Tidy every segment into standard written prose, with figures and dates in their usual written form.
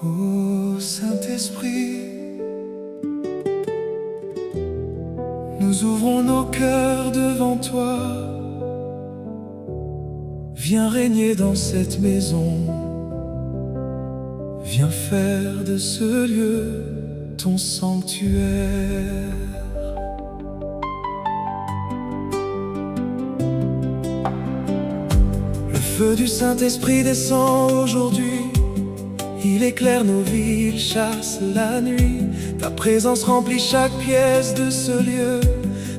Ô Saint-Esprit, nous ouvrons nos cœurs devant toi. Viens régner dans cette maison. Viens faire de ce lieu ton sanctuaire. Le feu du Saint-Esprit descend aujourd'hui. Il éclaire nos vies, il chasse la nuit. Ta présence remplit chaque pièce de ce lieu.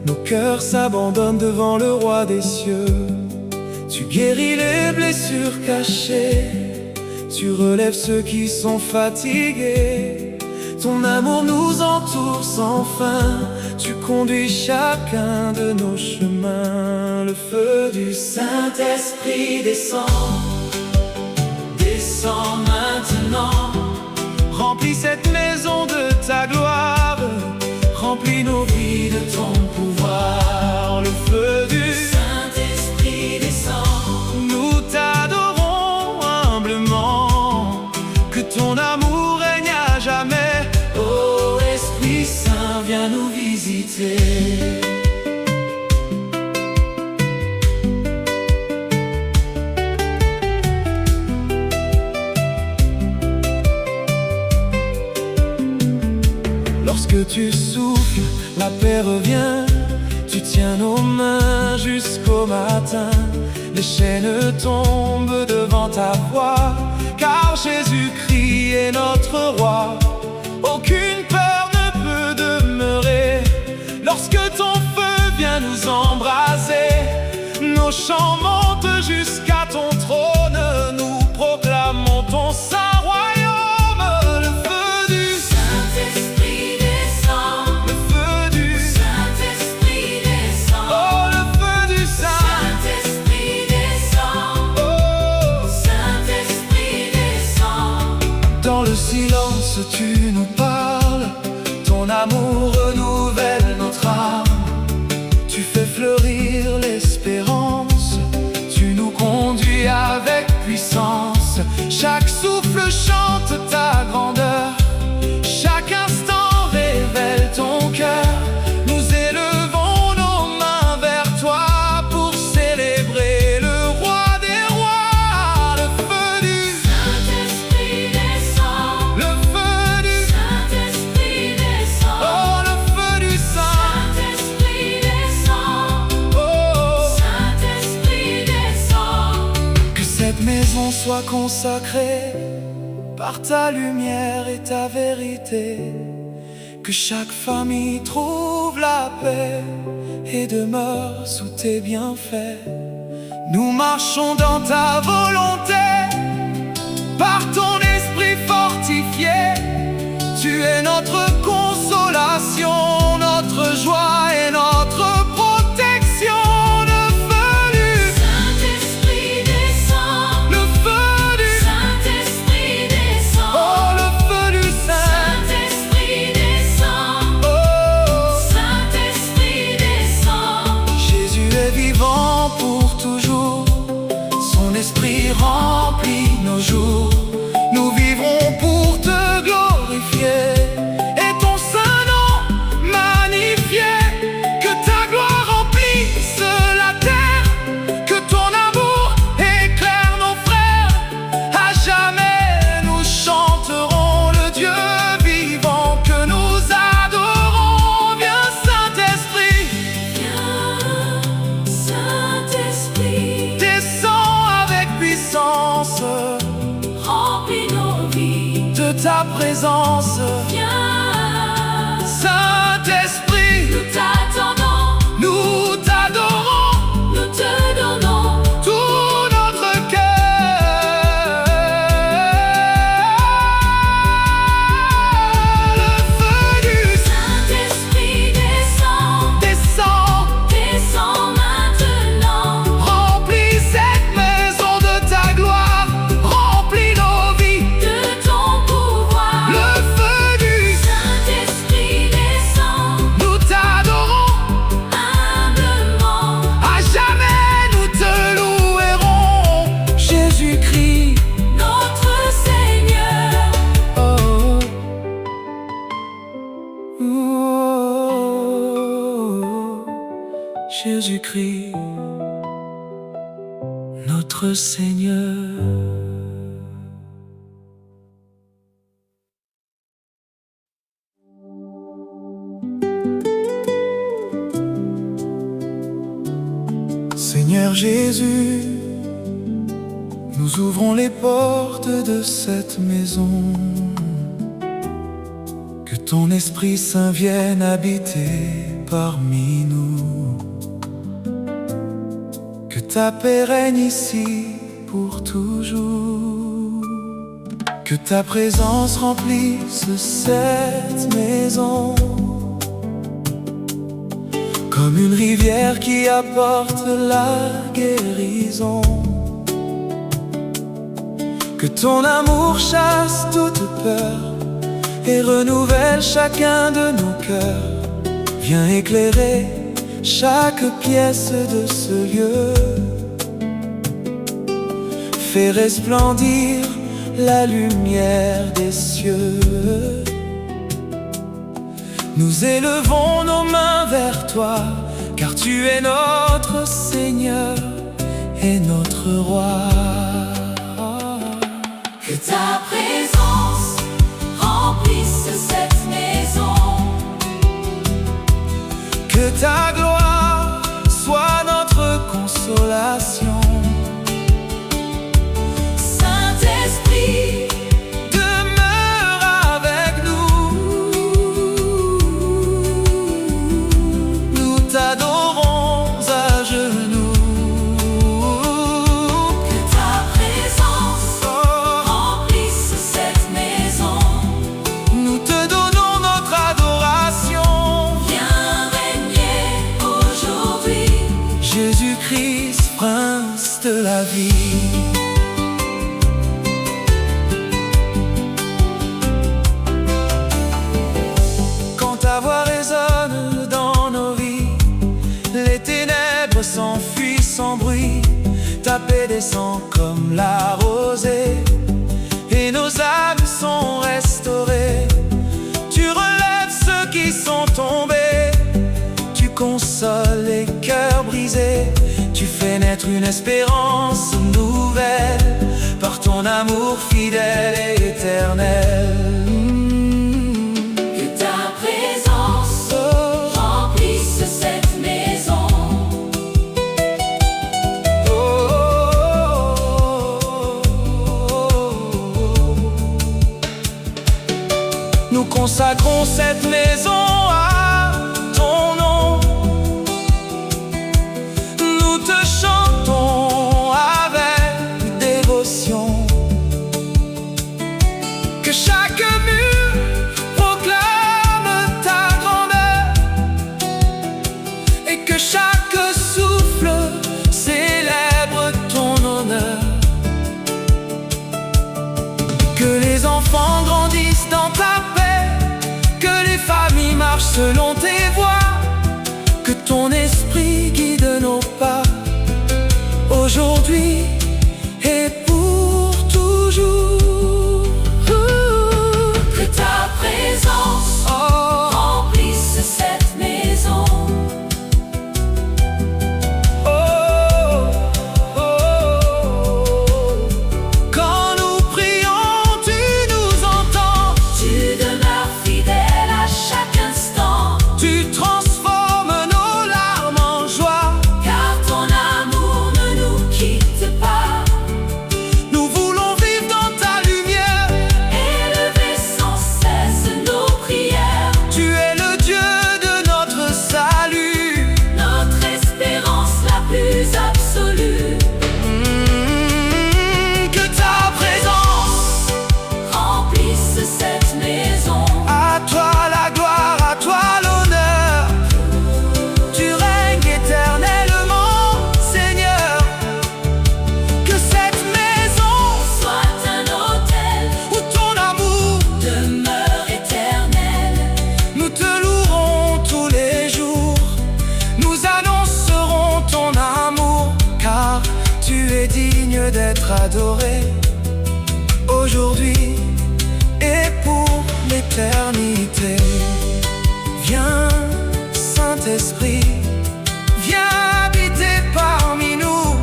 Nos cœurs s'abandonnent devant le roi des cieux. Tu guéris les blessures cachées. Tu relèves ceux qui sont fatigués. Ton amour nous entoure sans fin. Tu conduis chacun de nos chemins. Le feu du Saint-Esprit descend. Descends maintenant. Remplis cette maison de ta gloire. Remplis nos vies de ton pouvoir. Le feu du Saint-Esprit descend. Nous t'adorons humblement. Que ton amour règne à jamais. Ô Esprit Saint, viens nous visiter. Lorsque tu souffles, la paix revient. Tu tiens nos mains jusqu'au matin. Les chaînes tombent devant ta voix. Car Jésus-Christ est notre roi. Aucune peur ne peut demeurer. Lorsque ton feu vient nous embraser, nos chants montent jusqu'à ton trône. Nous proclamons ton saint royaume. Le feu du Saint-Esprit descend. Le feu du Saint-Esprit descend. Oh, le feu du Saint-Esprit descend. Oh, Saint-Esprit descend. Dans le silence tu nous parles. Ton amour renouvelle notre âme. Tu fais fleurir l'espérance. Tu nous conduis avec puissance. Chaque souffle chante ta grandeur. Chaque instant révèle ton cœur. Nous élevons nos mains vers toi pour célébrer le roi des rois. Le feu du Saint-Esprit descend. Le feu du Saint-Esprit descend. Oh, le feu du Saint-Esprit descend. Oh, Saint-Esprit descend. Que cette maison soit consacrée par ta lumière et ta vérité. Que chaque famille trouve la paix et demeure sous tes bienfaits. Nous marchons dans ta volonté, par ton esprit fortifié. Tu es notre consolation, notre joie et notre protection. Le feu du Saint-Esprit descend. Le feu du Saint-Esprit descend. Oh, le feu du Saint-Esprit descend. Oh, Saint-Esprit descend. Jésus est vivant pour toujours. Son esprit remplit nos jours. Nous vivrons pour te glorifier et ton saint nom magnifié. Que ta gloire remplisse la terre. Que ton amour éclaire nos frères. À jamais nous chanterons le Dieu vivant que nous adorons. Viens Saint-Esprit. Viens Saint-Esprit. Descends avec puissance. Remplis nos vies de ta présence. Viens Saint-Esprit. Nous t'attendons. Nous t'adorons. Nous te donnons tout notre cœur. Le feu du Saint-Esprit descend. Descend. Descend maintenant. Remplis cette maison de ta gloire. Remplis nos vies de ton pouvoir. Le feu du Saint-Esprit descend. notre Seigneur. Seigneur Jésus, nous ouvrons les portes de cette maison. Que ton Esprit Saint vienne habiter parmi nous. Que ta paix règne ici pour toujours. Que ta présence remplisse cette maison. Comme une rivière qui apporte la guérison. Que ton amour chasse toute peur et renouvelle chacun de nos cœurs. Viens éclairer chaque pièce de ce lieu. Fais resplendir la lumière des cieux. Nous élevons nos mains vers toi, car tu es notre Seigneur et notre Roi. Que ta présence remplisse cette maison. Que ta gloire soit notre consolation. Saint-Esprit, demeure avec nous. Nous t'adorons à genoux. que ta présence remplisse cette maison. Nous te donnons notre adoration. Viens régner aujourd'hui. Jésus-Christ, prince de la vie. Quand ta voix résonne dans nos vies, les ténèbres s'enfuient sans bruit. Ta paix descend comme la rosée et nos âmes sont restaurées. Tu relèves ceux qui sont tombés. Tu consoles les cœurs brisés. Tu fais naître une espérance nouvelle par ton amour fidèle et éternel. Que ta présence remplisse cette maison. Nous consacrons cette maison à ton nom. Nous te chantons avec dévotion. Que chaque mur proclame ta grandeur et que chaque souffle célèbre ton honneur. Que les enfants grandissent dans ta paix, que les familles marchent selon tes voies, que ton esprit guide nos pas, aujourd'hui et pour toujours. Que ta présence remplisse cette maison. Quand nous prions, tu nous entends. Tu demeures fidèle à chaque instant. Tu transformes nos larmes en joie. Car ton amour ne nous quitte pas. Nous voulons vivre dans ta lumière. Élever sans cesse nos prières. Tu es le Dieu de notre salut. Notre espérance la plus absolue. Que ta présence, Remplisse cette maison. à toi la gloire, à toi l'honneur. Tu règnes éternellement, Seigneur. Que cette maison Soit un autel, où ton amour, demeure éternelle. nous te louerons tous les jours. Nous annoncerons ton amour, car tu es digne d'être adoré. Aujourd'hui et pour l'éternité. Viens, Saint-Esprit, viens habiter parmi nous.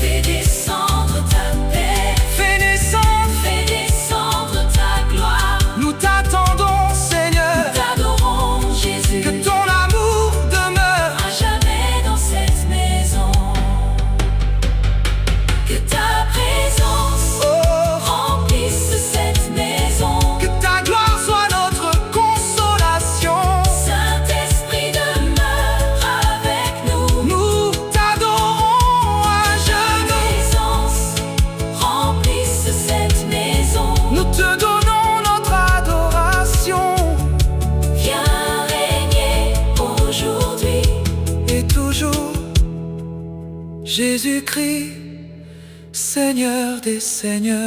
Fais descendre Jésus-Christ, Seigneur des Seigneurs.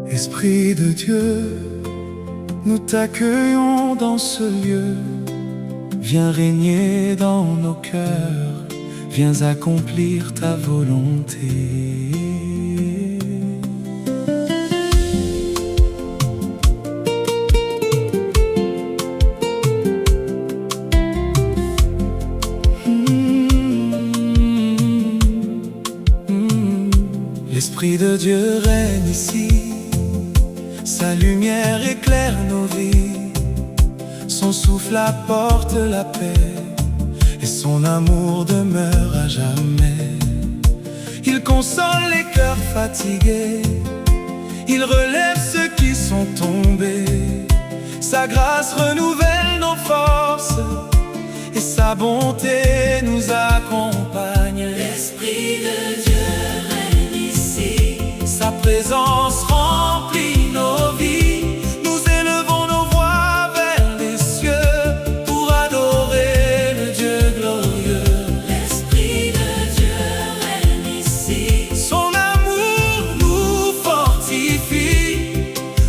Esprit de Dieu, nous t'accueillons dans ce lieu. Viens régner dans nos cœurs, viens accomplir ta volonté. L'Esprit de Dieu règne ici, sa lumière éclaire nos vies, son souffle apporte la paix, et son amour demeure à jamais. Il console les cœurs fatigués, il relève ceux qui sont tombés. Sa grâce renouvelle nos forces, et sa bonté nous accompagne. L'Esprit de Dieu règne ici, sa présence remplit nos vies. Nous élevons nos voix vers les cieux pour adorer le Dieu glorieux. l'Esprit de Dieu règne ici, Son amour nous fortifie.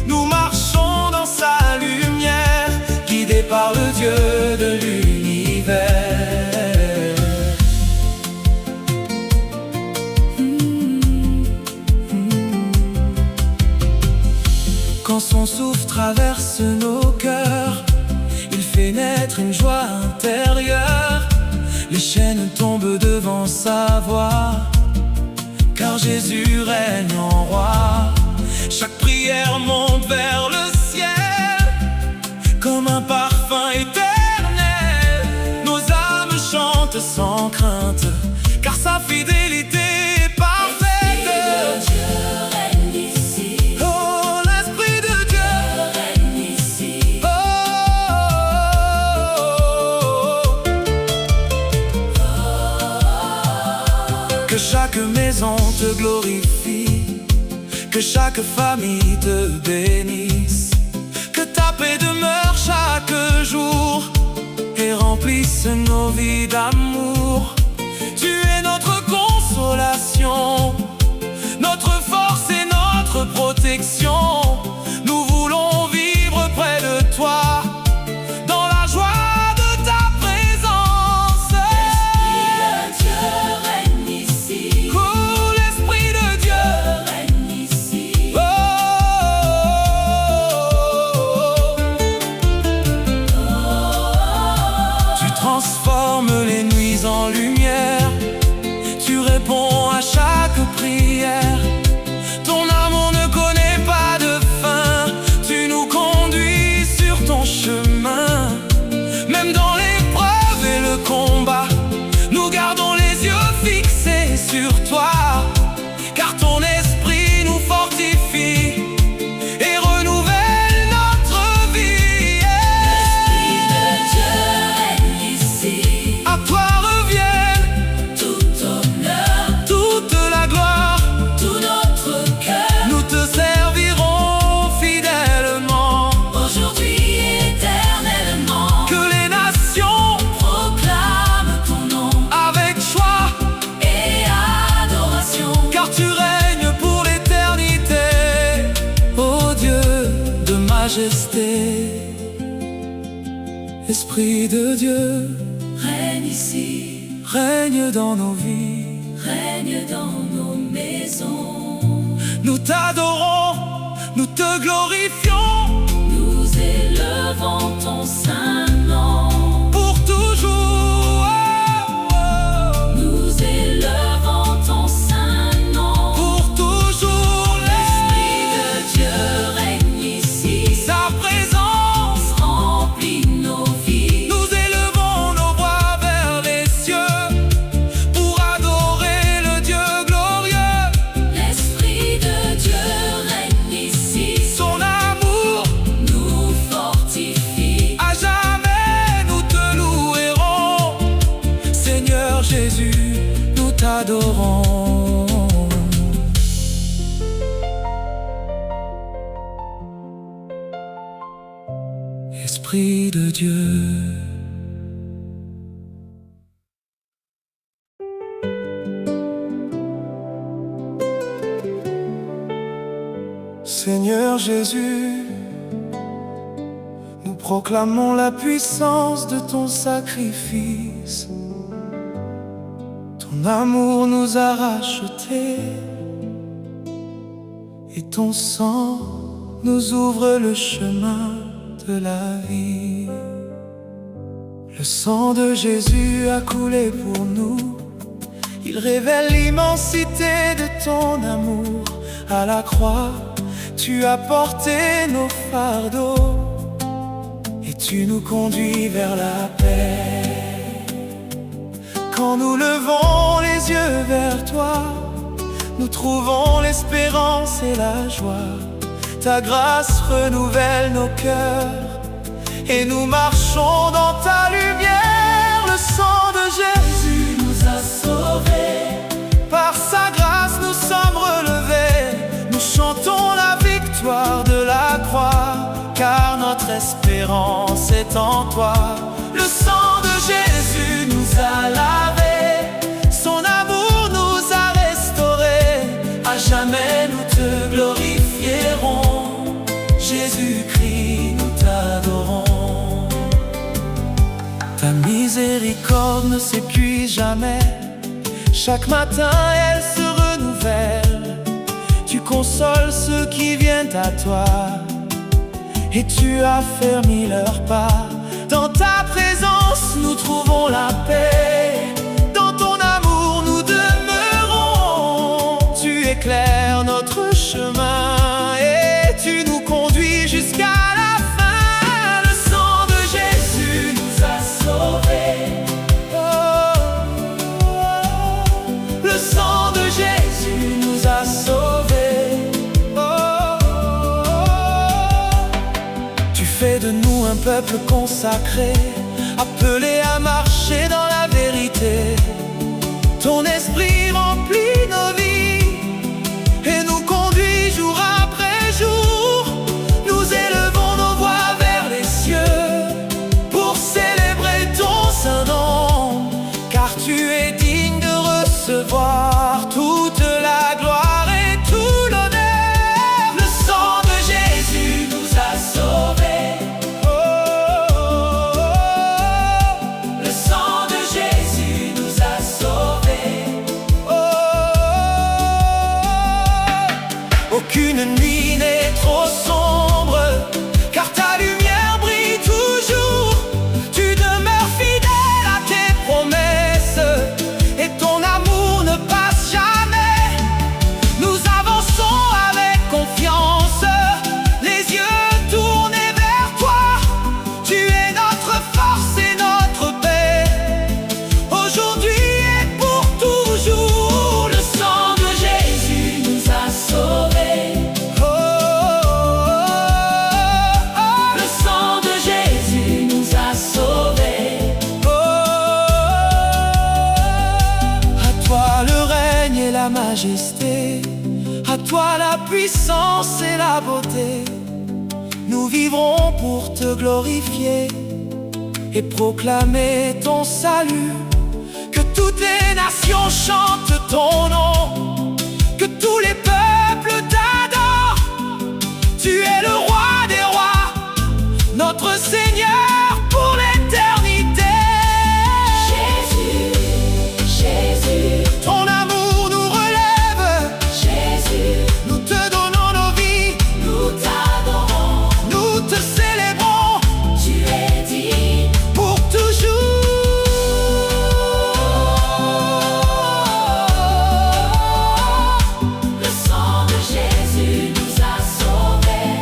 Nous marchons dans sa lumière, guidés par le Dieu de l'univers. Quand son souffle traverse nos cœurs, il fait naître une joie intérieure. Les chaînes tombent devant sa voix, car Jésus règne en roi. Chaque prière monte vers le ciel, comme un parfum éternel. Nos âmes chantent sans crainte, car sa fidélité est parfaite. Dieu règne ici, Oh, l'Esprit de Dieu, règne ici, oh, que chaque maison te glorifie, que chaque famille te bénisse, que ta paix demeure chaque jour et remplisse nos vies d'amour. Tu es notre consolation, notre force et notre protection. Nous voulons vivre près de toi, dans la joie de ta présence. Dieu règne ici, Oh, l'Esprit de Dieu, règne ici, oh, tu transformes les nuits en lumière, tu réponds à chaque prière. Ton amour ne connaît pas de fin, tu nous conduis sur ton chemin. Même dans l'épreuve et le combat, nous gardons les yeux fixés sur toi, car ton esprit nous fortifie et renouvelle notre vie. Dieu règne ici, À toi revienne tout honneur, toute la gloire, tout notre cœur, nous te servirons fidèlement. aujourd'hui et éternellement. Que les nations Proclame ton nom avec joie, et adoration. car tu règnes pour l'éternité, ô Dieu de majesté. Esprit de Dieu, Règne ici, règne dans nos vies. règne dans nos maisons. Nous t'adorons, nous te glorifions Nous élevons ton saint nom. pour toujours. Oh, oh. Nous élevons ton saint nom. Pour toujours. L'Esprit de Dieu règne ici, Sa présence, remplit nos vies. nous élevons nos voix vers les cieux pour adorer le Dieu glorieux. L'Esprit de Dieu règne ici, Son amour nous fortifie. à jamais nous te louerons. Seigneur Jésus, nous t'adorons. Esprit de Dieu. Seigneur Jésus, nous proclamons la puissance de ton sacrifice. Ton amour nous a rachetés et ton sang nous ouvre le chemin de la vie. Le sang de Jésus a coulé pour nous. Il révèle l'immensité de ton amour. À la croix, tu as porté nos fardeaux et tu nous conduis vers la paix. Quand nous levons les yeux vers toi, nous trouvons l'espérance et la joie. Ta grâce renouvelle nos cœurs et nous marchons dans ta lumière. Le sang de Jésus nous a sauvés. Par sa grâce nous sommes relevés. Nous chantons la victoire de la croix, car notre espérance est en toi. Le sang de Jésus nous a lavés. Son amour nous a restaurés. À jamais nous te glorifierons. Jésus-Christ, nous t'adorons. Ta miséricorde ne s'épuise jamais. Chaque matin elle se renouvelle. Tu consoles ceux qui viennent à toi et tu affermis leurs pas. Dans ta présence nous trouvons la paix. Dans ton amour nous demeurons. Tu éclaires notre chemin et tu nous conduis jusqu'à la fin. Le sang de Jésus nous a sauvés. Le sang de Jésus nous a sauvés. Tu fais de nous un peuple consacré, appelé à marcher dans la vérité. Ton esprit remplit nos vies et nous conduit jour après jour. Nous élevons nos voix vers les cieux pour célébrer ton saint nom, car tu es digne de recevoir toute la gloire et tout l'honneur. Le sang de Jésus nous a sauvés. Le sang de Jésus nous a sauvés. Aucune nuit n'est trop sombre, car ta lumière brille toujours. Tu demeures fidèle à tes promesses et ton amour ne passe jamais. Nous avançons avec confiance, les yeux tournés vers toi. Tu es notre force et notre paix, aujourd'hui et pour toujours. Le sang de Jésus nous a sauvés. Le sang de Jésus nous a sauvés. À toi le règne et la majesté, à toi la puissance et la beauté. Nous vivrons pour te glorifier et proclamer ton salut. Que toutes les nations chantent ton nom, que tous les peuples t'adorent. Tu es le roi des rois, notre Seigneur pour l'éternité. Jésus, Jésus, Ton amour nous relève. Jésus, Nous te donnons nos vies. nous t'adorons. Nous te célébrons Tu es digne. pour toujours. Le sang de Jésus nous a sauvés.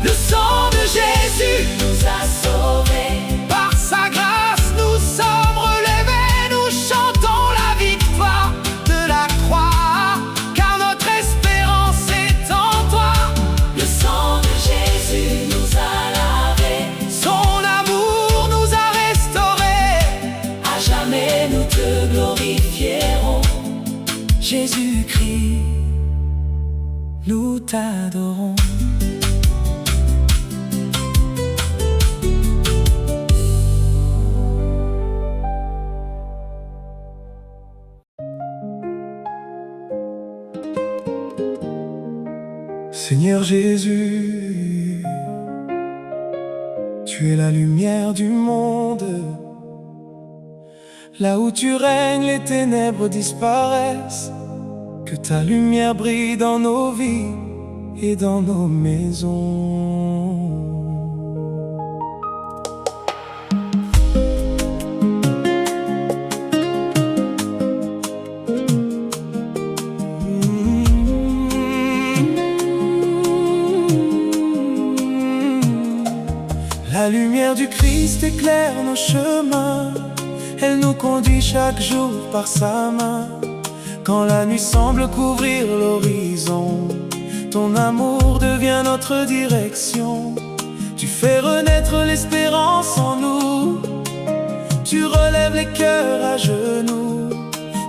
Le sang de Jésus Nous a sauvés. par sa grâce nous sommes relevés. Nous chantons la victoire de la croix, car notre espérance est en toi. Le sang de Jésus nous a lavés. Son amour nous a restaurés. À jamais nous te glorifierons. Jésus-Christ, nous t'adorons. Seigneur Jésus, tu es la lumière du monde. Là où tu règnes, les ténèbres disparaissent. Que ta lumière brille dans nos vies et dans nos maisons. La lumière du Christ éclaire nos chemins. Elle nous conduit chaque jour par sa main. Quand la nuit semble couvrir l'horizon, ton amour devient notre direction. Tu fais renaître l'espérance en nous. Tu relèves les cœurs à genoux.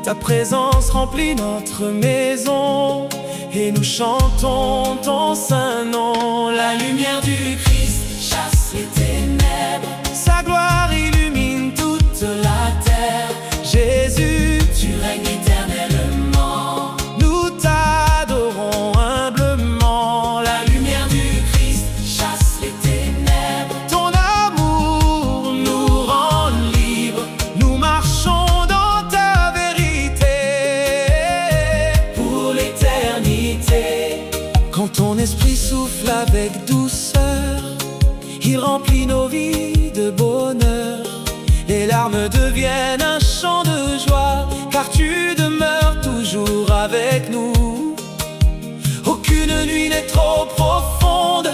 Ta présence remplit notre maison et nous chantons ton saint nom. La lumière du Christ chasse les ténèbres. Sa gloire illumine toute la terre. Jésus, tu règnes éternellement. Nous t'adorons humblement. La lumière du Christ chasse les ténèbres. Ton amour nous rend libres. Nous marchons dans ta vérité pour l'éternité. Quand ton esprit souffle avec douceur, il remplit nos vies de bonheur. Les larmes deviennent un chant de joie, car tu demeures toujours avec nous. Aucune nuit n'est trop profonde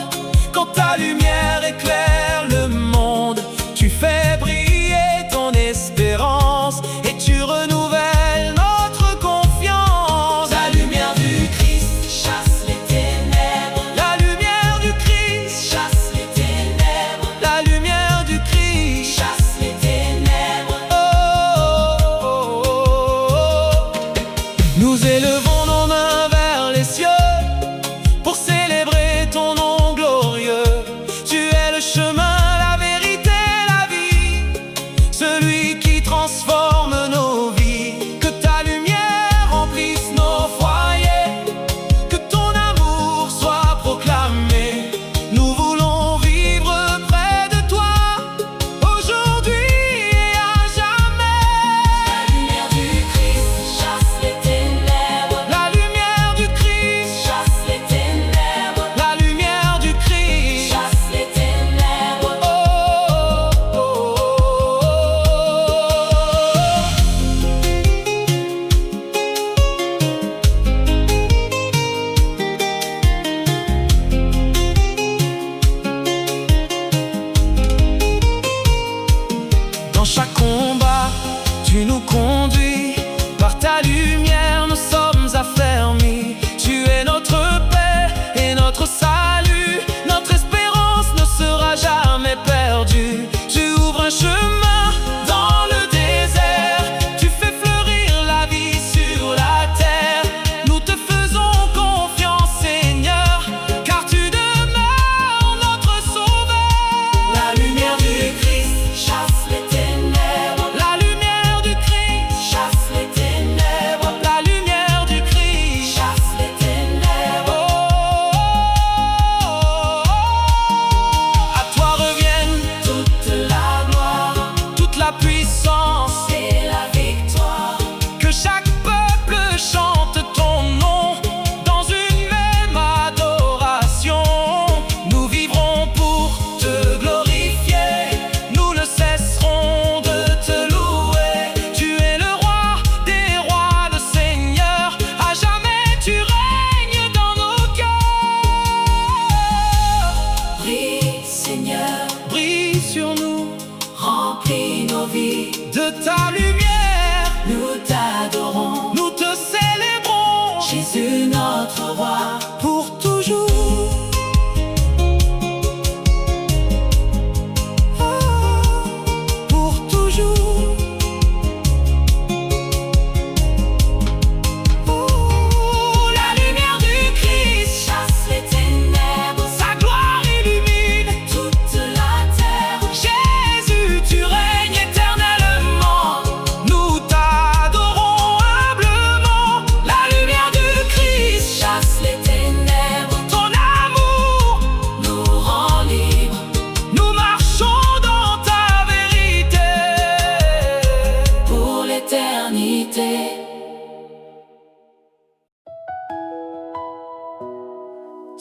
quand ta lumière éclaire le monde. Tu fais briller ton espérance et tu renouvelles notre confiance. La lumière du Christ chasse les ténèbres. La lumière du Christ chasse les ténèbres. La lumière du Christ chasse les ténèbres. Oh, oh, oh, oh. Nous élevons nos mains vers les cieux pour célébrer ton nom glorieux.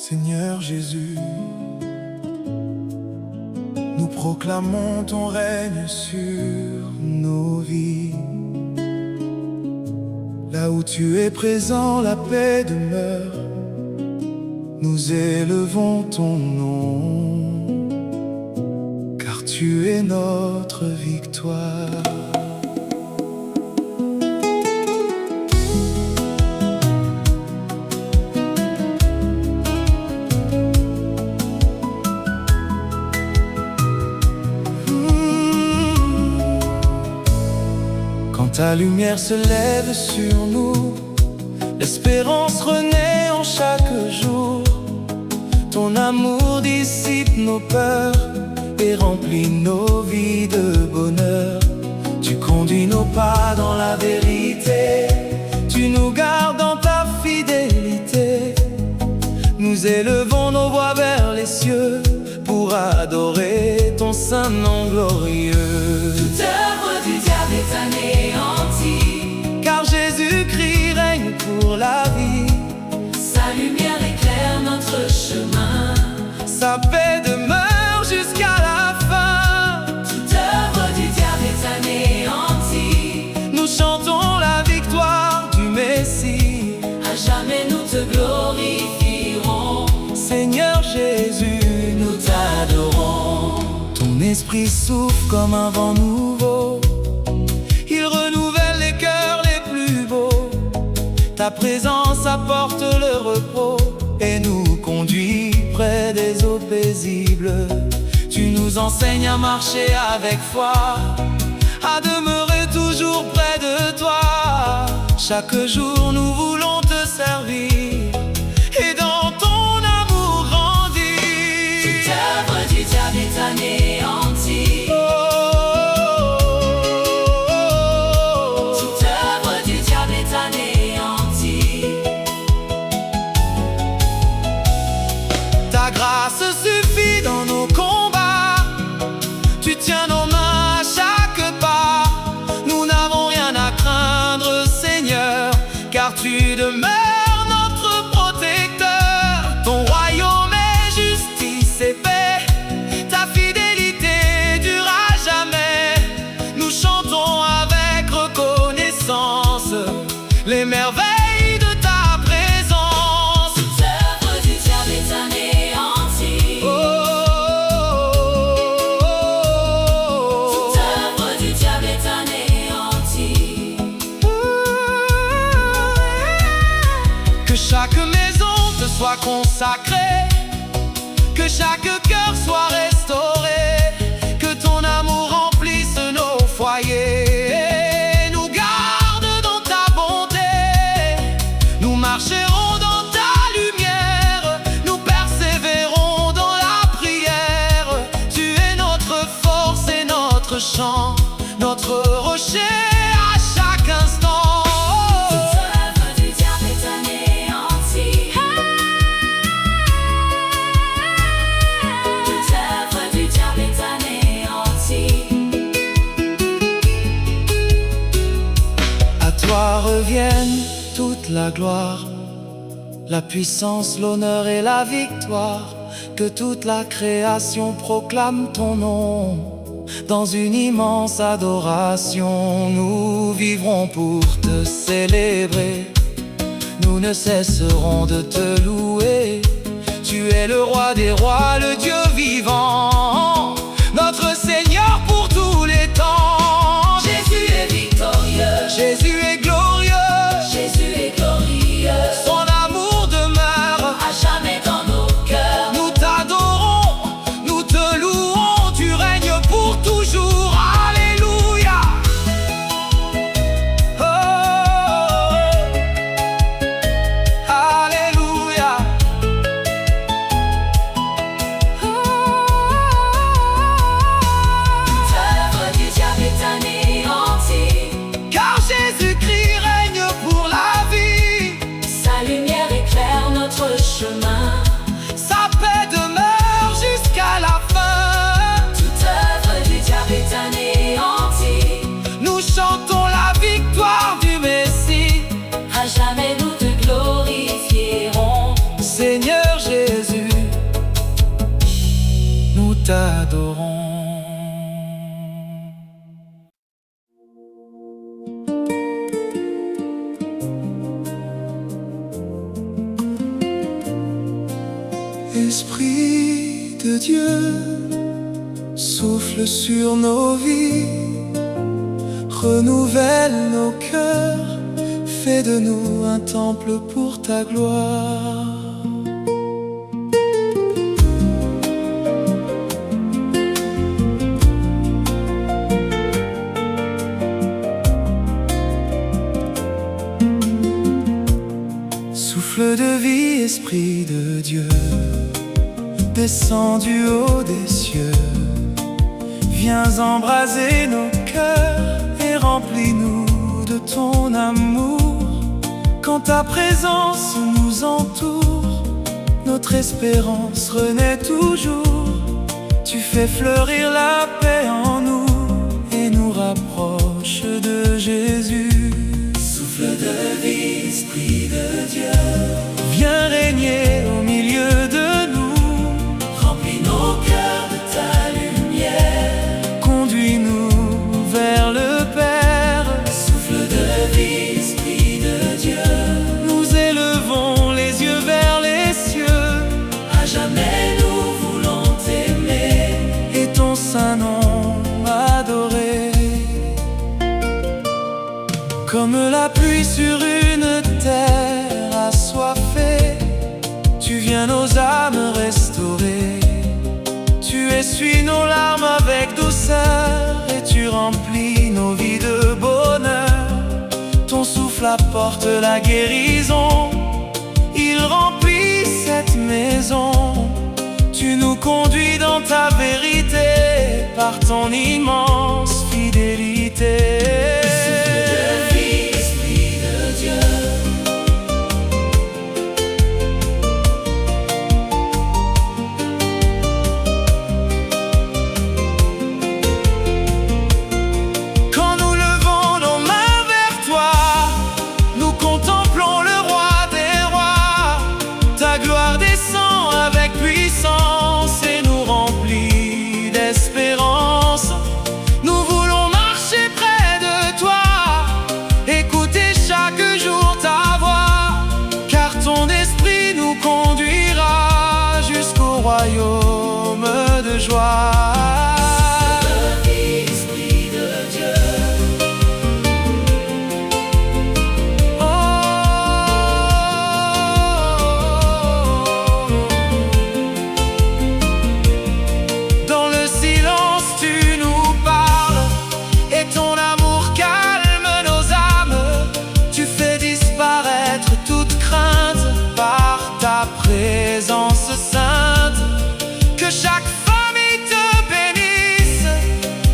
Seigneur Jésus, nous proclamons ton règne sur nos vies. Là où tu es présent, la paix demeure. Nous élevons ton nom, car tu es notre victoire. Quand ta lumière se lève sur nous, l'espérance renaît en chaque jour. Ton amour dissipe nos peurs et remplit nos vies de bonheur. Tu conduis nos pas dans la vérité, tu nous gardes dans ta fidélité. Nous élevons nos voix vers les cieux pour adorer ton saint nom glorieux. Toute œuvre du diable est anéantie, car Jésus-Christ règne pour la vie. sa lumière éclaire notre chemin, Sa paix demeure jusqu'à la fin. toute œuvre du diable est anéantie, Nous chantons la victoire du Messie. à jamais nous te glorifierons, Seigneur Jésus, nous t'adorons. ton esprit souffle comme un vent nouveau. Il renouvelle les cœurs les plus beaux. Ta présence apporte le repos et nous conduit près des eaux paisibles. Tu nous enseignes à marcher avec foi, à demeurer toujours près de toi. Chaque jour nous voulons te servir et dans ton amour grandir. Toute œuvre du diable est anéantie, toute œuvre du diable est anéantie. Ta grâce suffit dans nos combats. Tu tiens nos mains à chaque pas. Nous n'avons rien à craindre, Seigneur, car tu demeures notre protecteur. Ton royaume est justice et paix. Ta fidélité dure à jamais. Nous chantons avec reconnaissance les merveilles de ta présence. Toute œuvre du diable est anéantie, toute œuvre du diable est anéantie. Que chaque maison te soit consacrée, que chaque cœur soit restauré, que ton amour remplisse nos foyers, nous garde dans ta bonté. Nous marcherons dans ta lumière, nous persévérons dans la prière. Tu es notre force et notre chant, notre rocher à chaque instant. Toute œuvre du diable est anéantie, toute œuvre du diable est anéantie. À toi reviennent toute la gloire, la puissance, l'honneur et la victoire. Que toute la création proclame ton nom. Dans une immense adoration, nous vivrons pour te célébrer. Nous ne cesserons de te louer. Tu es le roi des rois, le Dieu vivant, notre Seigneur pour tous les temps. Jésus est victorieux, Jésus est glorieux, Jésus est glorieux, son amour demeure. à jamais dans nos cœurs. Nous t'adorons, nous te louons, tu règnes pour toujours. Alléluia. Oh, alléluia. Toute œuvre du diable est anéantie, Car Jésus-Christ règne pour la vie. sa lumière éclaire notre chemin, Sa paix demeure jusqu'à la fin. toute œuvre du diable est anéantie, Nous chantons la victoire du Messie. à jamais nous te glorifierons. Seigneur Jésus. Esprit de Dieu, souffle sur nos vies, renouvelle nos cœurs, fais de nous un temple pour ta gloire. Souffle de vie, Esprit de Dieu, descends du haut des cieux, viens embraser nos cœurs et remplis-nous de ton amour. Quand ta présence nous entoure, notre espérance renaît toujours. Tu fais fleurir la paix en nous et nous rapproche de Jésus. Souffle de vie, Esprit de Dieu, viens régner au milieu de nous. Remplis nos cœurs de ta lumière, conduis-nous vers le Père. Souffle de vie, Esprit de Dieu, nous élevons les yeux vers les cieux. À jamais nous voulons t'aimer et ton saint nom adorer. Comme la pluie sur une terre assoiffée, tu viens nos âmes restaurer. Tu essuies nos larmes avec douceur et tu remplis nos vies de bonheur. Ton souffle apporte la guérison, il remplit cette maison. Tu nous conduis dans ta vérité par ton immense fidélité. Royaume de joie. Esprit de Dieu. Oh, dans le silence tu nous parles et ton amour calme nos âmes. Tu fais disparaître toute crainte par ta présence sainte. Que chaque famille te bénisse,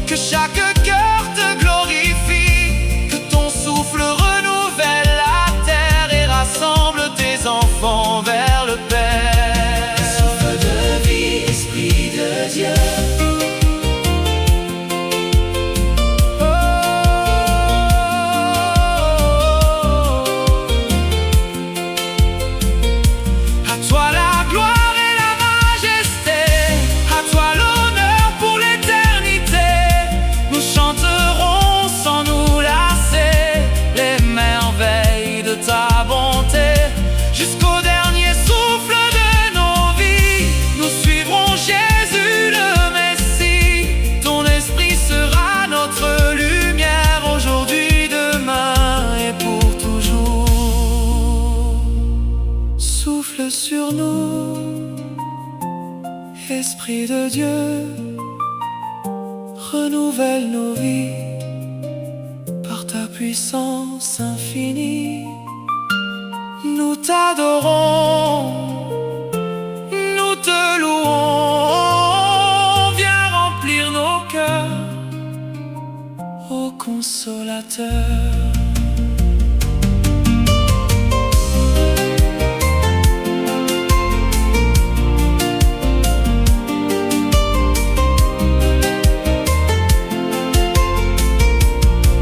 que chaque cœur te glorifie, que ton souffle renouvelle la terre et rassemble tes enfants vers le Père. Souffle de vie, Esprit de Dieu. À toi la gloire. Ta bonté, jusqu'au dernier souffle de nos vies, nous suivrons Jésus le Messie. Ton esprit sera notre lumière aujourd'hui, demain et pour toujours. Souffle sur nous, Esprit de Dieu, renouvelle nos vies par ta puissance infinie. Nous t'adorons, nous te louons, viens remplir nos cœurs, ô Consolateur.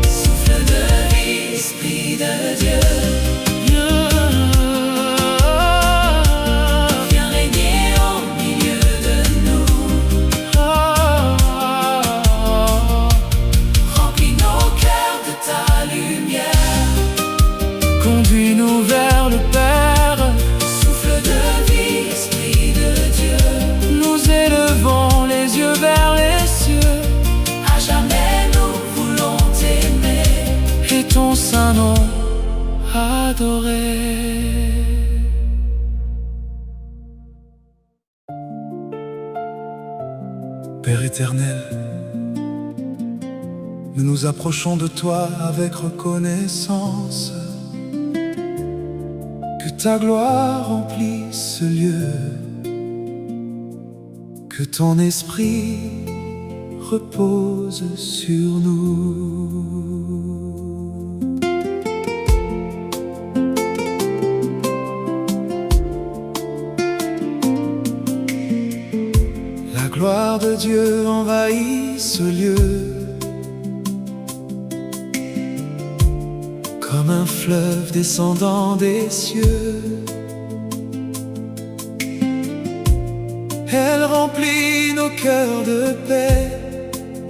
Souffle de vie, Esprit de Dieu. Remplis nos cœurs de ta lumière. Père éternel, nous nous approchons de toi avec reconnaissance. Que ta gloire remplisse ce lieu, que ton esprit repose sur nous. La gloire de Dieu envahit ce lieu, comme un fleuve descendant des cieux. Elle remplit nos cœurs de paix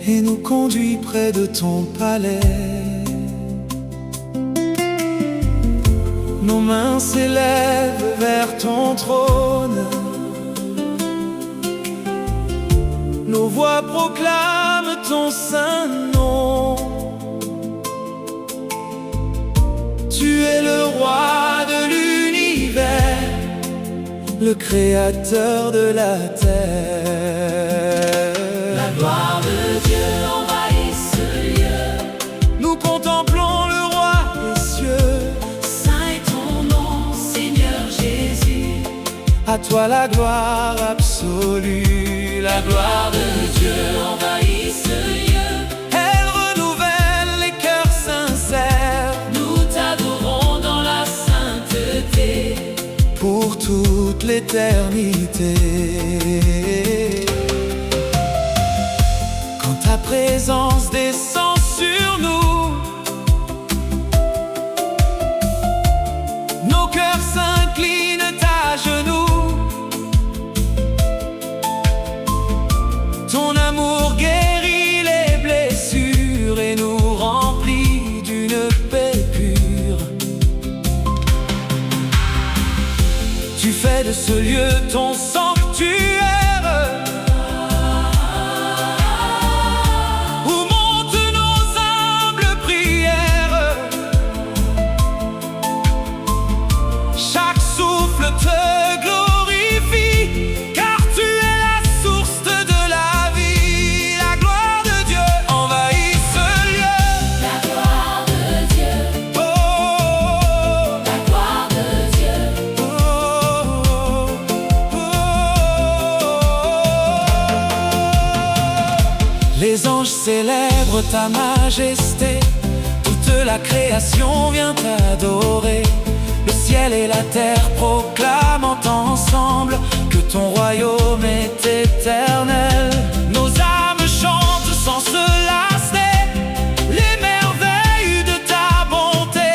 et nous conduit près de ton palais. Nos mains s'élèvent vers ton trône, nos voix proclament ton saint nom. Tu es le roi de l'univers, le créateur de la terre. La gloire de Dieu envahit ce lieu. Nous contemplons le roi des cieux. Saint est ton nom, Seigneur Jésus. À toi la gloire absolue. La gloire de Dieu envahit ce lieu. Elle renouvelle les cœurs sincères. Nous t'adorons dans la sainteté pour toute l'éternité. Quand ta présence descend sur nous, nos cœurs s'inclinent à genoux. Ton amour guérit les blessures et nous remplit d'une paix pure. Tu fais de ce lieu ton sanctuaire, où montent nos humbles prières. Chaque souffle te glorifie, car tu es la source de la vie. La gloire de Dieu envahit ce lieu. La gloire de Dieu, Oh, la gloire de Dieu. Les anges célèbrent ta majesté, toute la création vient t'adorer. Le ciel et la terre proclament ensemble que ton royaume est éternel. Nos âmes chantent sans se lasser les merveilles de ta bonté.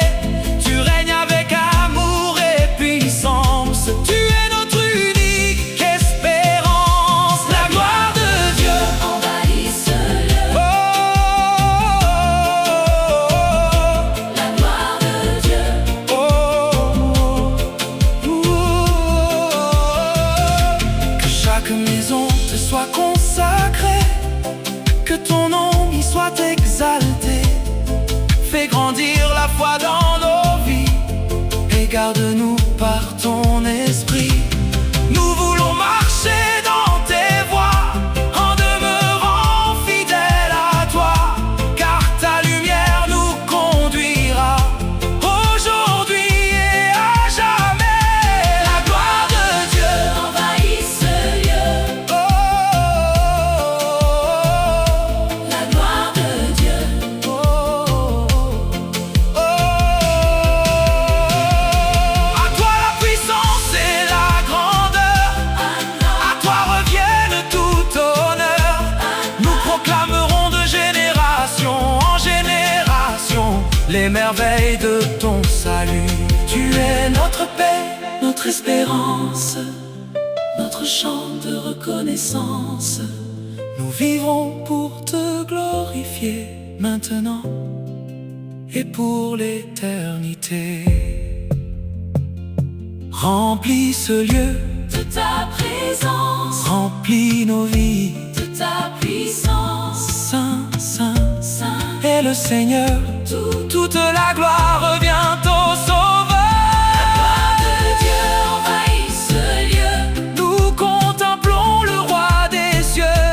Tu règnes avec amour et puissance. Tu es notre unique espérance. La gloire de Dieu Envahit ce lieu. La gloire de Dieu. Que chaque maison te soit consacrée, que ton nom y soit exalté. Fais grandir la foi dans nos vies et garde-nous par ton esprit. Nous voulons marcher dans tes voies en demeurant fidèles à toi, car ta lumière nous conduira aujourd'hui et à jamais. La gloire de Dieu Envahit ce lieu. La gloire de Dieu. À toi la puissance et la grandeur, à toi revienne tout honneur. Nous proclamerons de génération en génération les merveilles de ton salut. Tu es notre paix, notre espérance, notre chant de reconnaissance. Nous vivrons pour te glorifier maintenant et pour l'éternité. Remplis ce lieu, De ta présence, remplis nos vies. de ta puissance, Saint, Saint, Saint, est le Seigneur. tout. Toute la gloire revient au Sauveur. La gloire de Dieu envahit ce lieu. Nous contemplons le roi des cieux.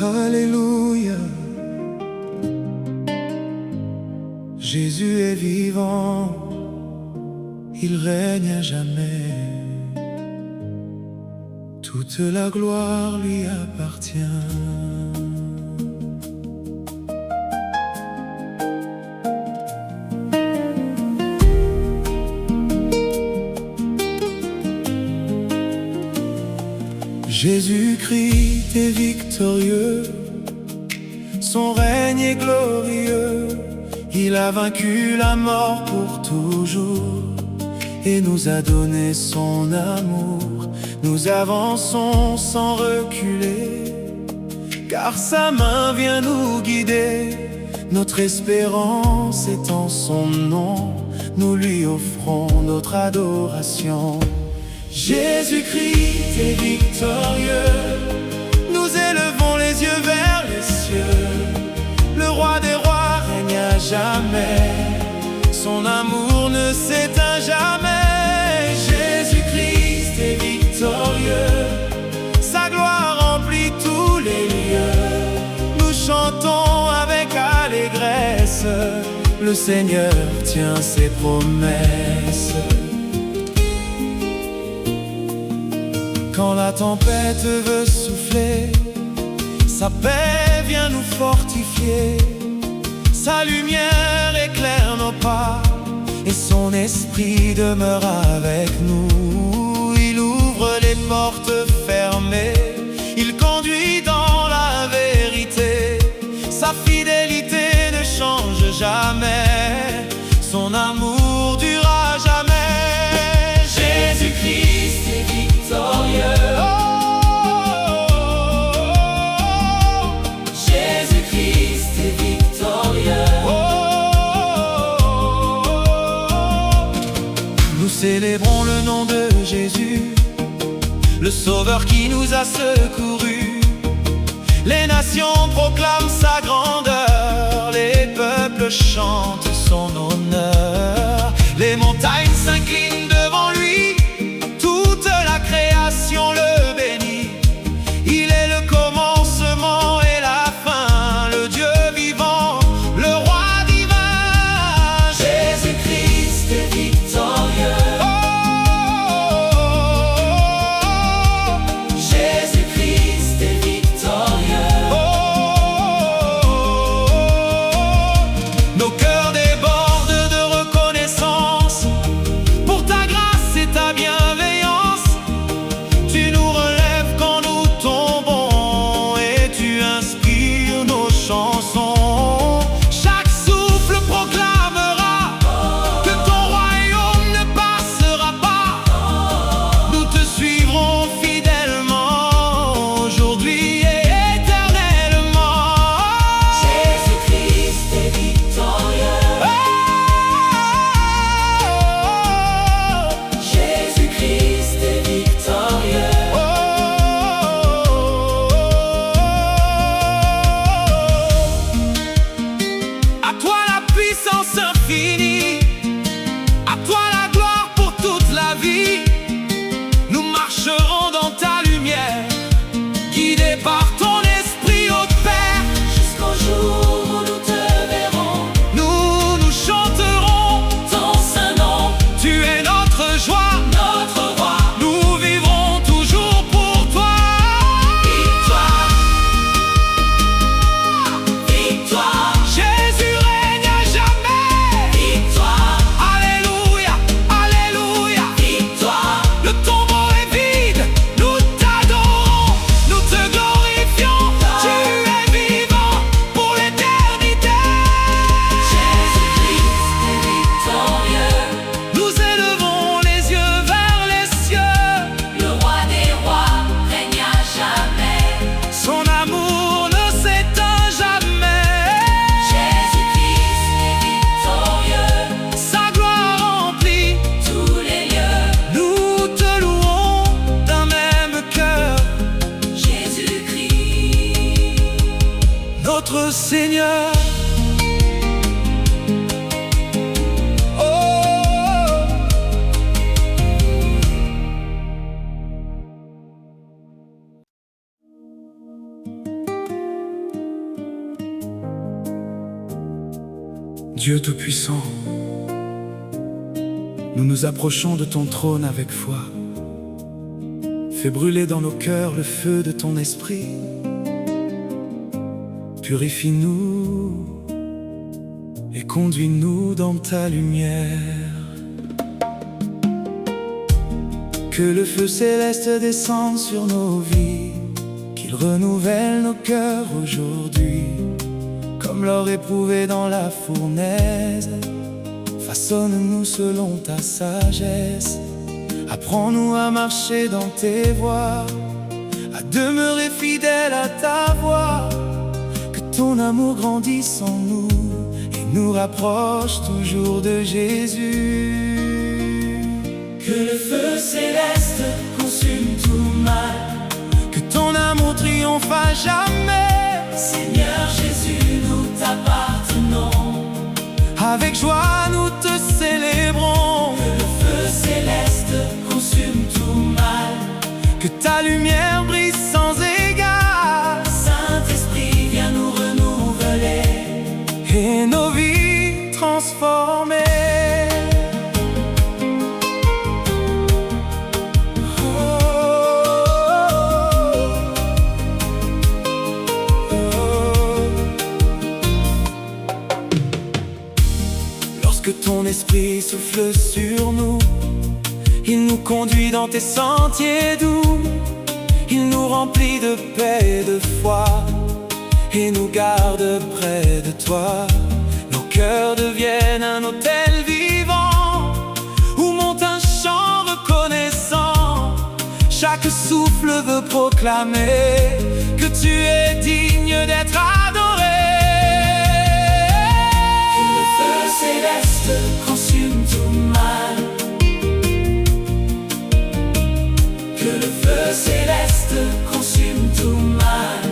Alléluia. Jésus est vivant, il règne à jamais. Toute la gloire lui appartient. Jésus-Christ est victorieux, son règne est glorieux. Il a vaincu la mort pour toujours et nous a donné son amour. Nous avançons sans reculer, car sa main vient nous guider. Notre espérance est en son nom, nous lui offrons notre adoration. Jésus-Christ est victorieux, nous élevons les yeux vers les cieux. Le roi des rois règne à jamais, son amour ne s'éteint jamais. Jésus-Christ est victorieux, sa gloire remplit tous les lieux. Nous chantons avec allégresse, le Seigneur tient ses promesses. Quand la tempête veut souffler, sa paix vient nous fortifier. Sa lumière éclaire nos pas et son esprit demeure avec nous. Il ouvre les portes fermées, il conduit dans la vérité. Sa fidélité ne change jamais, son amour durera jamais. Jésus-Christ est victorieux. Jésus-Christ est victorieux. Nous célébrons le nom de Jésus, le Sauveur qui nous a secourus. Les nations proclament sa grandeur, les peuples chantent son honneur. Les montagnes s'inclinent devant lui, toute la création le bénit. Il est le commencement et la fin, le Dieu vivant, le roi divin. Jésus-Christ est victorieux. Jésus-Christ est victorieux. Nos cœurs débordent de reconnaissance pour ta grâce et ta bienveillance. Tu nous relèves quand nous tombons et tu inspires nos chansons. Chaque souffle proclamera que ton royaume ne passera pas. Nous te suivrons fidèlement aujourd'hui et éternellement. Jésus-Christ est victorieux. Jésus-Christ est victorieux. À toi la puissance infinie, à toi la gloire pour toute la vie. Nous marcherons dans ta lumière, guidés par ton esprit, ô Père. Jusqu'au jour où nous te verrons, nous chanterons ton saint nom. Tu es notre joie, notre roi. Nous vivrons toujours pour toi. Victoire, victoire. Jésus règne à jamais. Victoire, alléluia, alléluia. Victoire, le tombeau est vide. Nous t'adorons, nous te glorifions. Tu es vivant pour l'éternité. Jésus-Christ est victorieux. Nous élevons les yeux vers les cieux. Le roi des rois règne à jamais. Son amour ne s'éteint jamais. Jésus-Christ est victorieux. Sa gloire remplit tous les lieux. Nous te louons d'un même cœur. Jésus-Christ, notre Seigneur. Oh. Dieu Tout-Puissant, nous nous approchons de ton trône avec foi. Fais brûler dans nos cœurs le feu de ton esprit. Purifie-nous et conduis-nous dans ta lumière. Que le feu céleste descende sur nos vies, qu'il renouvelle nos cœurs aujourd'hui. Comme l'or éprouvé dans la fournaise, façonne-nous selon ta sagesse. Apprends-nous à marcher dans tes voies, à demeurer fidèles à ta voix. Que ton amour grandisse en nous et nous rapproche toujours de Jésus. Que le feu céleste consume tout mal, que ton amour triomphe à jamais. Seigneur Jésus, nous t'appartenons. Avec joie nous te célébrons. Que le feu céleste consume tout mal, que ta lumière brille sans égard. Saint-Esprit, viens nous renouveler et nos vies transformer. Lorsque ton esprit souffle sur nous, il nous conduit dans tes sentiers doux. Il nous remplit de paix et de foi et nous garde près de toi. Nos cœurs deviennent un autel vivant où monte un chant reconnaissant. Chaque souffle veut proclamer que tu es digne d'être adoré. Que le feu céleste consume tout mal, que le feu céleste consume tout mal.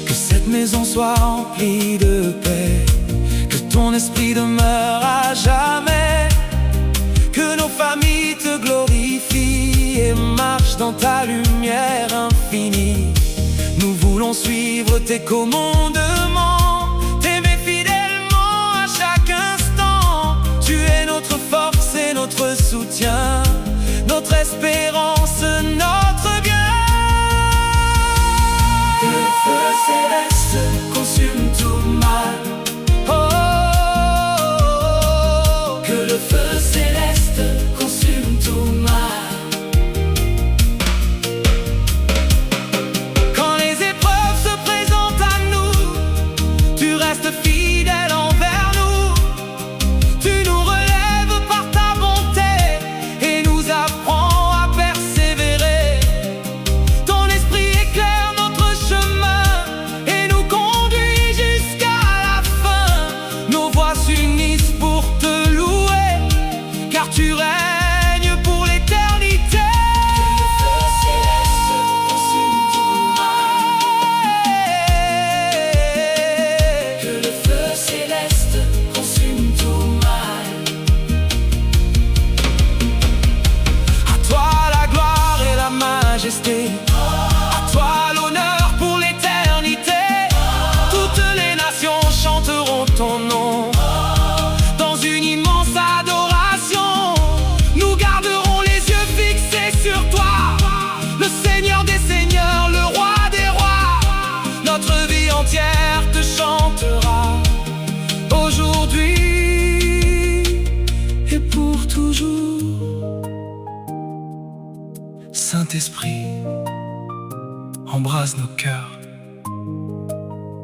Que cette maison soit remplie de paix, que ton esprit demeure à jamais. Que nos familles te glorifient et marchent dans ta lumière infinie. Nous voulons suivre tes commandements, t'aimer fidèlement à chaque instant. Tu es notre force et notre soutien, notre espérance, notre bien. Que le feu céleste consume tout mal, Oh, que le feu céleste consume tout mal. quand les épreuves se présentent à nous, tu restes fidèle envers nous. Tu nous relèves par ta bonté et nous apprends à persévérer. Ton esprit éclaire notre chemin et nous conduit jusqu'à la fin. Nos voix s'unissent pour te louer, car tu règnes pour l'éternité. Que le feu céleste consume tout mal, À toi la gloire et la majesté, à toi l'honneur pour l'éternité. Toutes les nations chanteront ton nom dans une immense adoration. Nous garderons les yeux fixés sur toi, le Seigneur des seigneurs, le roi des rois. Notre vie entière te chantera, aujourd'hui et pour toujours. Saint-Esprit, embrase nos cœurs,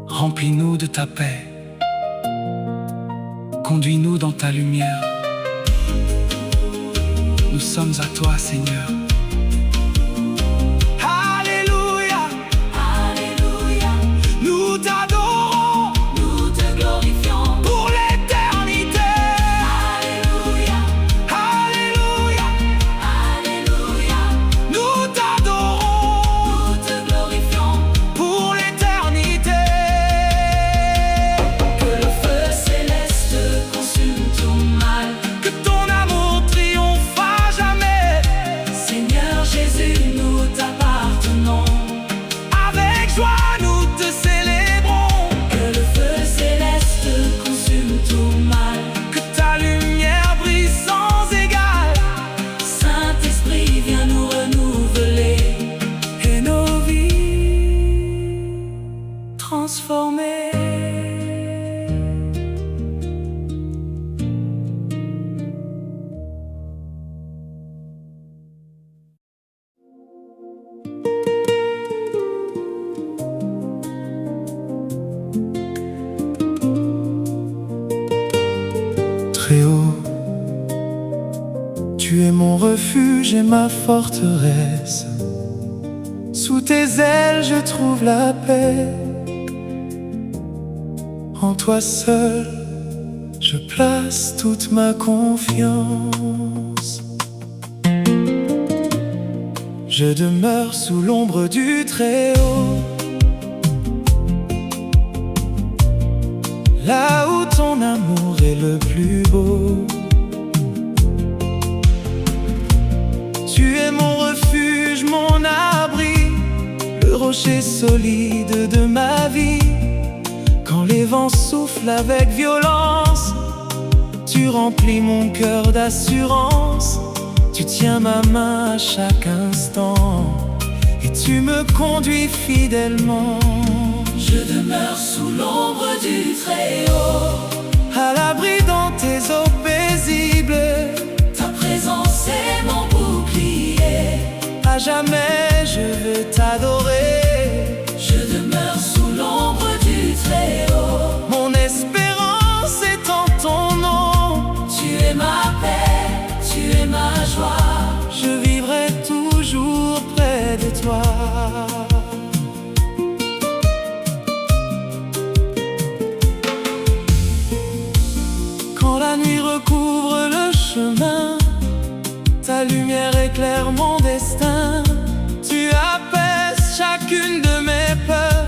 remplis-nous de ta paix, conduis-nous dans ta lumière. Nous sommes à toi, Seigneur. Alléluia, Alléluia, nous t'adorons nous te glorifions. pour l'éternité. Alléluia, Alléluia, Alléluia, nous t'adorons nous te glorifions. pour l'éternité. Que le feu céleste consume tout mal, Que ton amour triomphe à jamais. Seigneur refuge et ma forteresse. Sous tes ailes je trouve la paix. En toi seul, je place toute ma confiance. Je demeure sous l'ombre du Très-Haut, là où ton amour est le plus beau. Tu es mon refuge, mon abri, le rocher solide de ma vie. Quand les vents soufflent avec violence, tu remplis mon cœur d'assurance. Tu tiens ma main à chaque instant et tu me conduis fidèlement. Je demeure sous l'ombre du Très-Haut, à l'abri dans tes eaux paisibles. ta présence est mon bouclier. À jamais je veux t'adorer. Je demeure sous l'ombre du Très-Haut, Mon espérance est en ton nom. tu es ma paix, tu es ma joie. Je vivrai toujours près de toi. Quand la nuit recouvre le chemin, ta lumière éclaire mon destin. Tu apaises chacune de mes peurs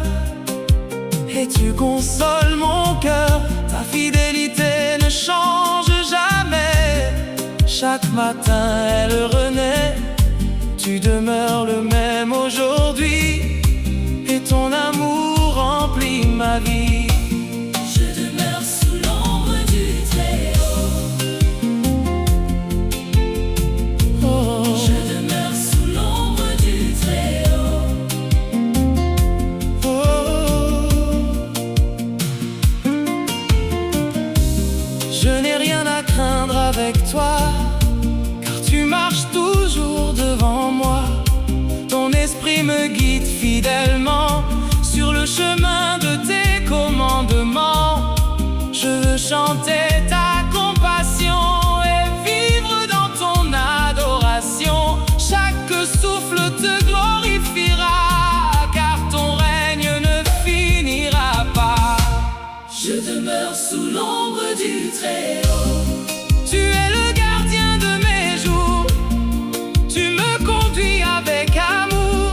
et tu consoles mon cœur. Ta fidélité ne change jamais. Chaque matin elle renaît. Tu demeures le même aujourd'hui et ton amour remplit ma vie. Je demeure sous l'ombre du Très-Haut, Oh, je demeure sous l'ombre du Très-Haut. oh. Je n'ai rien à craindre avec toi, car tu marches toujours devant moi. Ton esprit me guide fidèlement sur le chemin de tes commandements. Je veux chanter ta compassion et vivre dans ton adoration. Chaque souffle te glorifiera, car ton règne ne finira pas. Je demeure sous l'ombre du Très-Haut, Tu es le gardien de mes jours. Tu me conduis avec amour.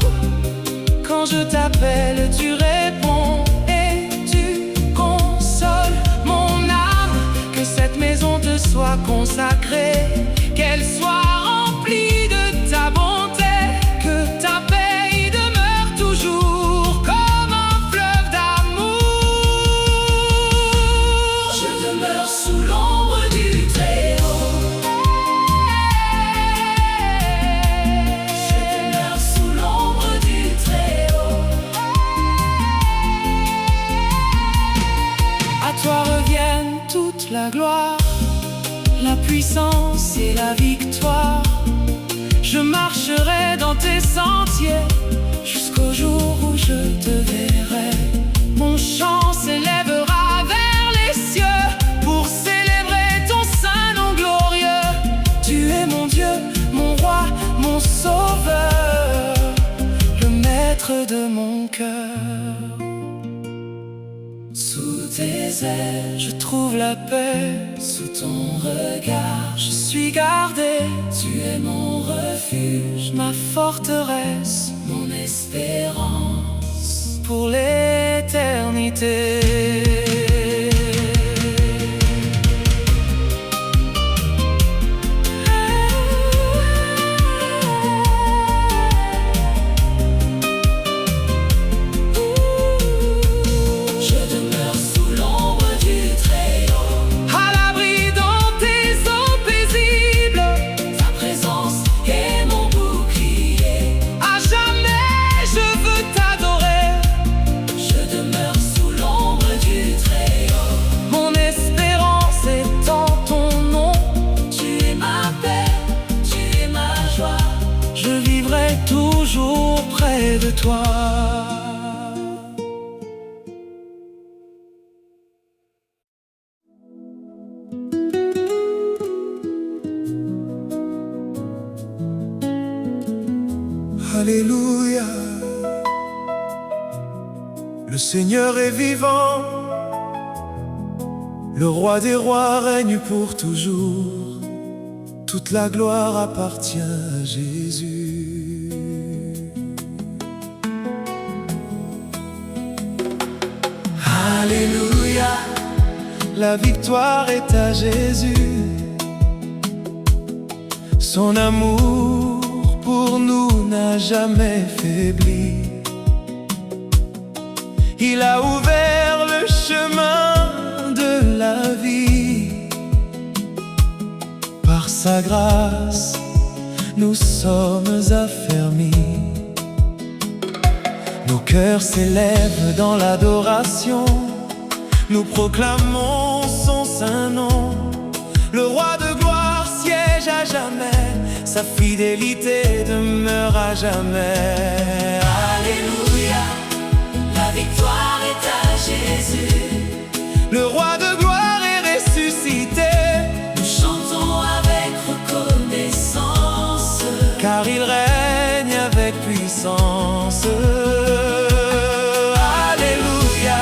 Quand je t'appelle, tu réponds et tu consoles mon âme. Que cette maison te soit consacrée, qu'elle soit remplie de ta bonté, que ta paix y demeure toujours comme un fleuve d'amour. je demeure sous l'ombre du Très-Haut, je demeure sous l'ombre du Très-Haut. À toi reviennent toute la gloire, la puissance et la victoire. Je marcherai dans tes sentiers jusqu'au jour où je te verrai. Mon chant s'élèvera vers les cieux pour célébrer ton saint nom glorieux. Tu es mon Dieu, mon roi, mon sauveur, le maître de mon cœur. Sous tes ailes, Je trouve la paix, sous ton regard, je suis gardé. tu es mon refuge, Ma forteresse mon espérance. pour l'éternité. Je demeure sous l'ombre du Très-Haut, À l'abri dans tes eaux paisibles. ta présence est mon bouclier. À jamais je veux t'adorer. Je demeure sous l'ombre du Très-Haut, Mon espérance est en ton nom. tu es ma paix, tu es ma joie. Je vivrai toujours près de toi. Alléluia. Le Seigneur est vivant, le roi des rois règne pour toujours. Toute la gloire appartient à Jésus. Alléluia. La victoire est à Jésus. Son amour pour nous n'a jamais faibli. Il a ouvert le chemin de la vie. Par sa grâce, nous sommes affermis. Nos cœurs s'élèvent dans l'adoration. Nous proclamons son saint nom. Le roi de gloire siège à jamais. Sa fidélité demeure à jamais. Alléluia, la victoire est à Jésus. Le roi de gloire est ressuscité. Nous chantons avec reconnaissance, Car il règne avec puissance. Alléluia.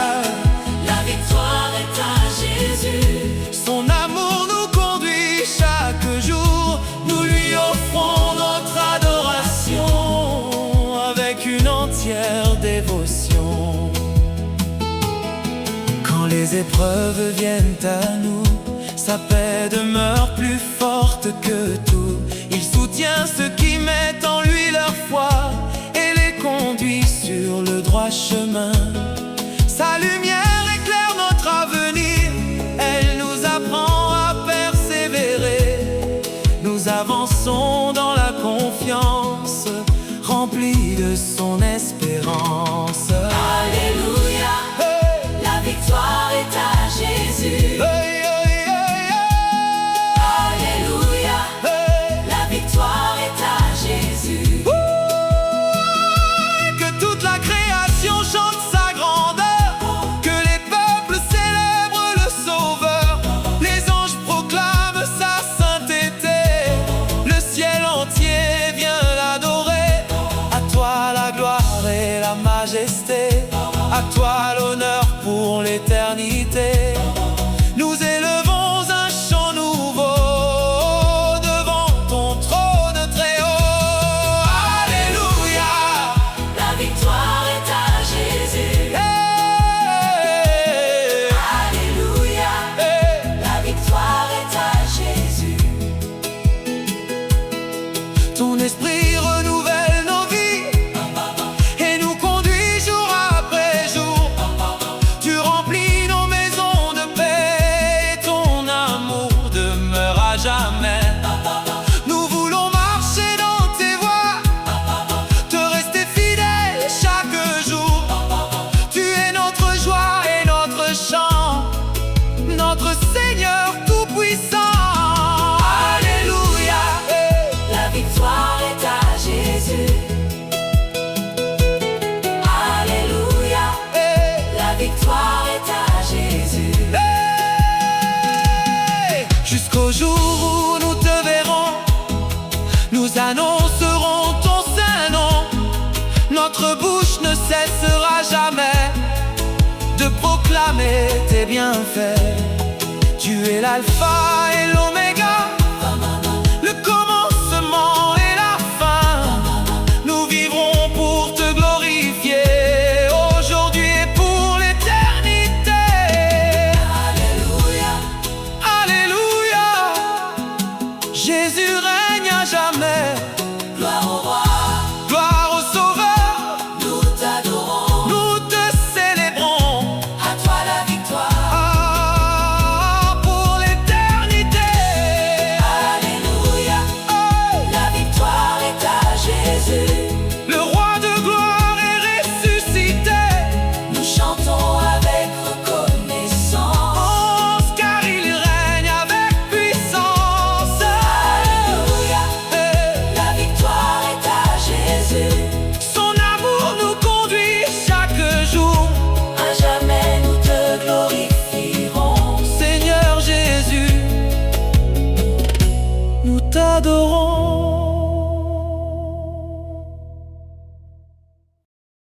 la victoire est à Jésus. Son amour nous conduit chaque jour. Nous lui offrons notre adoration avec une entière dévotion. Quand les épreuves viennent à nous, sa paix demeure plus forte que tout. Il soutient ceux qui mettent en lui leur foi et les conduit sur le droit chemin. Sa lumière éclaire notre avenir. Elle nous apprend à persévérer. Nous avançons dans la confiance, remplis de son espérance. Alléluia, Hey! la victoire est à Jésus. Hey, hey, hey, Alléluia, hey! la victoire est à Jésus. Que toute la création chante sa grandeur, que les peuples célèbrent le Sauveur. Les anges proclament sa sainteté, le ciel entier vient l'adorer. À toi la gloire et la majesté, à toi l'honneur pour l'éternité. Nous élevons un chant nouveau devant ton trône très haut. Alléluia. La victoire est à Jésus. Hey, Alléluia, hey. la victoire est à Jésus. Ton esprit renouvelle nos vies et nous conduit jour après jour. Tu remplis nos maisons de paix et ton amour demeure à jamais. Nous voulons marcher dans tes voies, te rester fidèle chaque jour. Tu es notre joie et notre chant, notre Seigneur tout-puissant. Alléluia. La victoire est à Jésus. Alléluia, la victoire est à Jésus. Hey! Jusqu'au jour où nous te verrons, nous annoncerons ton saint nom. Notre bouche ne cessera jamais de proclamer tes bienfaits. Tu es l'alpha et l'oméga, le commencement et la fin. Nous vivrons